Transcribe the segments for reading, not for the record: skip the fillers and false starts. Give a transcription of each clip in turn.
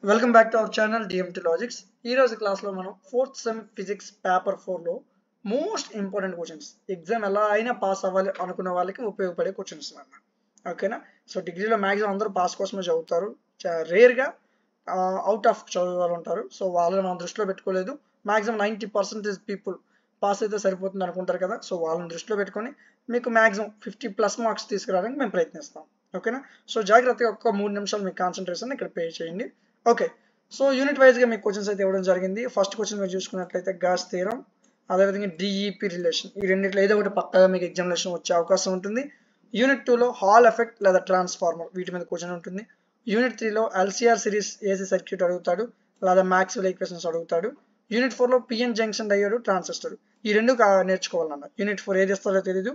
Welcome back to our channel DMT logics. ఈ రోజు క్లాస్లో మనం ఫోర్త్ సెమ్ ఫిజిక్స్ పేపర్ 4లో మోస్ట్ ఇంపార్టెంట్ క్వశ్చన్స్, ఎగ్జామ్ ఎలా అయినా పాస్ అవ్వాలి అనుకున్న వాళ్ళకి ఉపయోగపడే క్వశ్చన్స్ అన్న. ఓకేనా? సో డిగ్రీలో మ్యాక్సిమం అందరూ పాస్ కోసమే చదువుతారు, రేర్గా అవుట్ ఆఫ్ చదివే వాళ్ళు ఉంటారు. సో వాళ్ళని మనం దృష్టిలో పెట్టుకోలేదు. మ్యాక్సిమం 90% పీపుల్ పాస్ అయితే సరిపోతుంది అనుకుంటారు కదా. సో వాళ్ళని దృష్టిలో పెట్టుకొని మీకు మ్యాక్సిమం 50+ మార్క్స్ తీసుకురావడానికి మేము ప్రయత్నిస్తాం. ఓకేనా? సో జాగ్రత్తగా ఒక్క 3 నిమిషాలు మీ కాన్సన్ట్రేషన్ ఇక్కడ పే చేయండి. ఓకే, సో యూనిట్ వైజ్గా మీకు క్వశ్చన్స్ అయితే ఇవ్వడం జరిగింది. ఫస్ట్ క్వశ్చన్ మీరు చూసుకున్నట్లయితే గాస్ థీరం, అదేవిధంగా డిఈపి రిలేషన్, ఈ రెండిట్లో ఏదో ఒకటి పక్కగా మీకు ఎగ్జామినేషన్ వచ్చే అవకాశం ఉంటుంది. యూనిట్ 2లో హాల్ ఎఫెక్ట్ లేదా ట్రాన్స్ఫార్మర్, వీటి మీద క్వశ్చన్ ఉంటుంది. యూనిట్ 3లో ఎల్సిఆర్ సిరీస్ ఏసీ సర్క్యూట్ అడుగుతాడు, లేదా మ్యాక్స్వెల్ ఈక్వేషన్స్ అడుగుతాడు. యూనిట్ 4లో పిఎన్ జంక్షన్ డయోడ్, ట్రాన్సిస్టర్, ఈ రెండు నేర్చుకోవాలన్న. యూనిట్ 4 ఏది ఇస్తారో తెలీదు,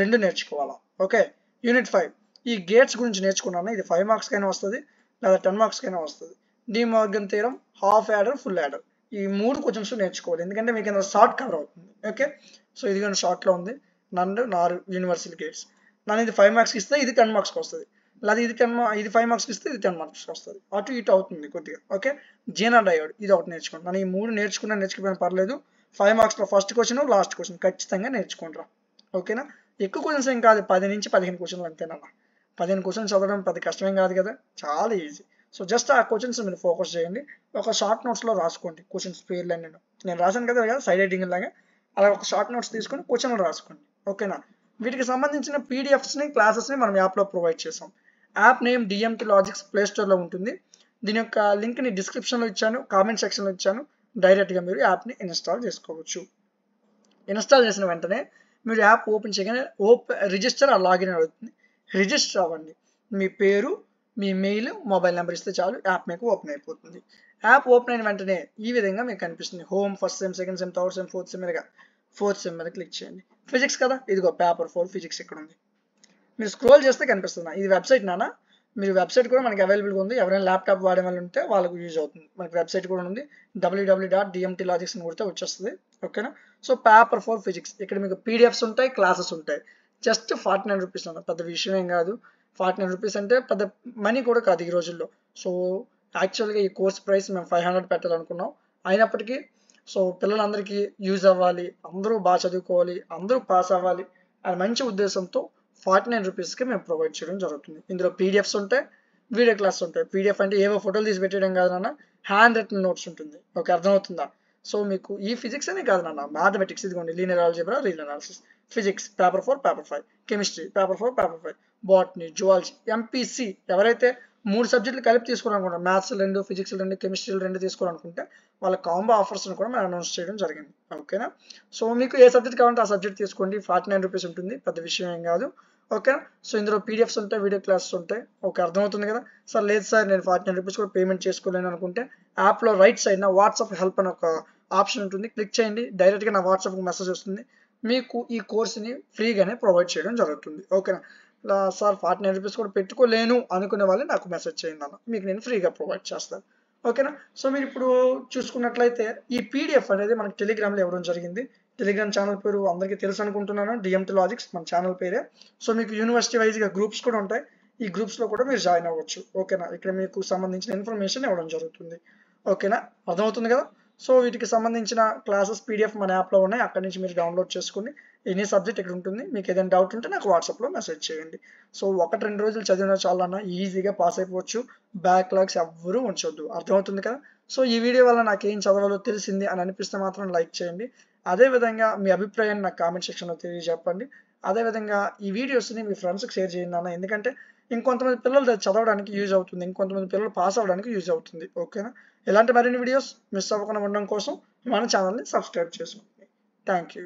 రెండు నేర్చుకోవాలా. ఓకే, యూనిట్ 5 ఈ గేట్స్ గురించి నేర్చుకున్నాను. ఇది 5 మార్క్స్ కైనా వస్తుంది, లేదా 10 మార్క్స్ కైనా వస్తుంది. De Morgan theorem, half adder, full adder, ఈ 3 క్వశ్చన్స్ నేర్చుకోవాలి, ఎందుకంటే మీకు ఏదైనా షార్ట్ కవర్ అవుతుంది. ఓకే, సో ఇది కానీ షార్ట్లో ఉంది. నన్ను 4 యూనివర్సల్ గేట్స్, నన్ను ఇది 5 మార్క్స్కి ఇస్తే ఇది 10 మార్క్స్కి వస్తుంది, లేదా ఇది 5 మార్క్స్కి ఇస్తే ఇది 10 మార్క్స్కి వస్తుంది, అటు ఇటు అవుతుంది కొద్దిగా. ఓకే, జీనా డయోడ్, ఇది ఒకటి నేర్చుకోండి. నేను ఈ 3 నేర్చుకుపోయినా పర్లేదు. 5 మార్క్స్లో ఫస్ట్ క్వశ్చన్, లాస్ట్ క్వశ్చన్ ఖచ్చితంగా నేర్చుకుంటారా. ఓకేనా? ఎక్కువ క్వశ్చన్స్ ఏం కాదు, 10 నుంచి 15 క్వశ్చన్లు అంతేనమ్మా. 15 క్వశ్చన్స్ చదవడం పెద్ద కష్టమేం కాదు కదా, చాలా ఈజీ. సో జస్ట్ ఆ క్వశ్చన్స్ మీరు ఫోకస్ చేయండి. ఒక షార్ట్ నోట్స్లో రాసుకోండి క్వశ్చన్స్ పేర్లు. నేను రాశాను కదా సైడ్ హెడ్డింగ్ లాగా, అలా ఒక షార్ట్ నోట్స్ తీసుకొని క్వశ్చన్లు రాసుకోండి. ఓకేనా? వీటికి సంబంధించిన పీడిఎఫ్స్ని, క్లాసెస్ని మనం యాప్లో ప్రొవైడ్ చేసాం. App name DMT logics, play స్టోర్లో ఉంటుంది. దీని యొక్క లింక్ని డిస్క్రిప్షన్లో ఇచ్చాను, కామెంట్ సెక్షన్లో ఇచ్చాను. డైరెక్ట్గా మీరు యాప్ని ఇన్స్టాల్ చేసుకోవచ్చు. ఇన్స్టాల్ చేసిన వెంటనే మీరు యాప్ ఓపెన్ చేయగానే రిజిస్టర్ ఆ లాగిన్ అవుతుంది. రిజిస్టర్ అవ్వండి. మీ పేరు, మీ మెయిల్, మొబైల్ నెంబర్ ఇస్తే చాలు, యాప్ మీకు ఓపెన్ అయిపోతుంది. యాప్ ఓపెన్ అయిన వెంటనే ఈ విధంగా మీకు కనిపిస్తుంది. Home, first sem, second sem, third sem, fourth sem మీదుగా ఫోర్త్ సెమ్ మీద క్లిక్ చేయండి. ఫిజిక్స్ కదా, ఇదిగో పేపర్ 4 ఫిజిక్స్ ఇక్కడ ఉంది. మీరు స్క్రోల్ చేస్తే కనిపిస్తుంది. ఇది వెబ్సైట్ నానా, మీరు వెబ్సైట్ కూడా మనకి అవైలబుల్గా ఉంది. ఎవరైనా ల్యాప్టాప్ వాడే వాళ్ళు ఉంటే వాళ్ళకు యూజ్ అవుతుంది. మనకి వెబ్సైట్ కూడా ఉంది, www.dmtlogics అని కొడితే వచ్చేస్తుంది. ఓకేనా? సో పేపర్ 4 ఫిజిక్స్, ఇక్కడ మీకు పీడిఎఫ్స్ ఉంటాయి, క్లాసెస్ ఉంటాయి. జస్ట్ 49 రూపీస్ అన్న, పెద్ద విషయం ఏం కాదు. 49 రూపీస్ అంటే పెద్ద మనీ కూడా కాదు ఈ రోజుల్లో. సో యాక్చువల్గా ఈ కోర్స్ ప్రైస్ మేము 500 పెట్టాలనుకున్నాం. అయినప్పటికీ సో పిల్లలందరికీ యూజ్ అవ్వాలి, అందరూ బాగా చదువుకోవాలి, అందరూ పాస్ అవ్వాలి అనే మంచి ఉద్దేశంతో 49 రూపీస్కి మేము ప్రొవైడ్ చేయడం జరుగుతుంది. ఇందులో పీడిఎఫ్స్ ఉంటాయి, వీడియో క్లాస్ ఉంటాయి. పీడిఎఫ్ అంటే ఏవో ఫోటోలు తీసి పెట్టడం కాదు నాన్న, హ్యాండ్ రిటన్ నోట్స్ ఉంటుంది. ఓకే, అర్థమవుతుందా? సో మీకు ఈ ఫిజిక్స్ అనే కాదు నాన్న, మ్యాథమెటిక్స్, ఇదిగోండి linear algebra, reel analysis, physics paper 4 paper 5, chemistry paper 4 paper 5, botany, zoology, MPC, ఎవరైతే 3 సబ్జెక్టులు కలిపి తీసుకోవాలనుకుంటారు, మ్యాథ్స్ 2, ఫిజిక్స్ 2, కెమిస్ట్రీ 2 తీసుకోవాలనుకుంటే వాళ్ళ కాంబో ఆఫర్స్ని కూడా మేము అనౌన్స్ చేయడం జరిగింది. ఓకేనా? సో మీకు ఏ సబ్జెక్ట్ కావాలంటే ఆ సబ్జెక్ట్ తీసుకోండి. 49 రూపీస్ ఉంటుంది, పెద్ద విషయం ఏం కాదు. ఓకేనా? సో ఇందులో పీడిఎఫ్స్ ఉంటాయి, వీడియో క్లాసెస్ ఉంటాయి. ఓకే, అర్థమవుతుంది కదా సార్? లేదు సార్, నేను 49 రూపీస్ కూడా పేమెంట్ చేసుకోలేను అనుకుంటే యాప్లో రైట్ సైడ్న వాట్సాప్ హెల్ప్ అని ఒక ఆప్షన్ ఉంటుంది, క్లిక్ చేయండి. డైరెక్ట్గా నా వాట్సాప్కి మెసేజ్ వస్తుంది. మీకు ఈ కోర్సుని ఫ్రీగానే ప్రొవైడ్ చేయడం జరుగుతుంది. ఓకేనా? సార్ 49 రూపీస్ కూడా పెట్టుకోలేను అనుకునే వాళ్ళు నాకు మెసేజ్ చేయండి అన్న, మీకు నేను ఫ్రీగా ప్రొవైడ్ చేస్తాను. ఓకేనా? సో మీరు ఇప్పుడు చూసుకున్నట్లయితే ఈ పీడిఎఫ్ అనేది మనకి టెలిగ్రామ్లో ఇవ్వడం జరిగింది. టెలిగ్రామ్ ఛానల్ పేరు అందరికీ తెలుసు అనుకుంటున్నాను, డిఎంటి లాజిక్స్ మన ఛానల్ పేరే. సో మీకు యూనివర్సిటీ వైజ్గా గ్రూప్స్ కూడా ఉంటాయి, ఈ గ్రూప్స్లో కూడా మీరు జాయిన్ అవ్వచ్చు. ఓకేనా? ఇక్కడ మీకు సంబంధించిన ఇన్ఫర్మేషన్ ఇవ్వడం జరుగుతుంది. ఓకేనా? అర్థమవుతుంది కదా? సో వీటికి సంబంధించిన క్లాసెస్ పీడిఎఫ్ మన యాప్లో ఉన్నాయి, అక్కడి నుంచి మీరు డౌన్లోడ్ చేసుకుని ఎనీ సబ్జెక్ట్ ఇక్కడ ఉంటుంది. మీకు ఏదైనా డౌట్ ఉంటే నాకు వాట్సాప్లో మెసేజ్ చేయండి. సో 1-2 రోజులు చదివిన చాలన్నా ఈజీగా పాస్ అయిపోవచ్చు. బ్యాక్లాగ్స్ ఎవ్వరూ ఉంచొద్దు. అర్థమవుతుంది కదా? సో ఈ వీడియో వల్ల నాకు ఏం చదవాలో తెలిసింది అని అనిపిస్తే మాత్రం లైక్ చేయండి. అదేవిధంగా మీ అభిప్రాయాన్ని నాకు కామెంట్ సెక్షన్లో తెలియజెప్పండి. అదేవిధంగా ఈ వీడియోస్ని మీ ఫ్రెండ్స్కి షేర్ చేయండి అన్న, ఎందుకంటే ఇంకొంతమంది పిల్లలు చదవడానికి యూజ్ అవుతుంది, ఇంకొంతమంది పిల్లలు పాస్ అవ్వడానికి యూజ్ అవుతుంది. ఓకేనా? ఇలాంటి మరిన్ని వీడియోస్ మిస్ అవ్వకుండా ఉండడం కోసం మన ఛానల్ని సబ్స్క్రైబ్ చేసుకోండి. Thank you.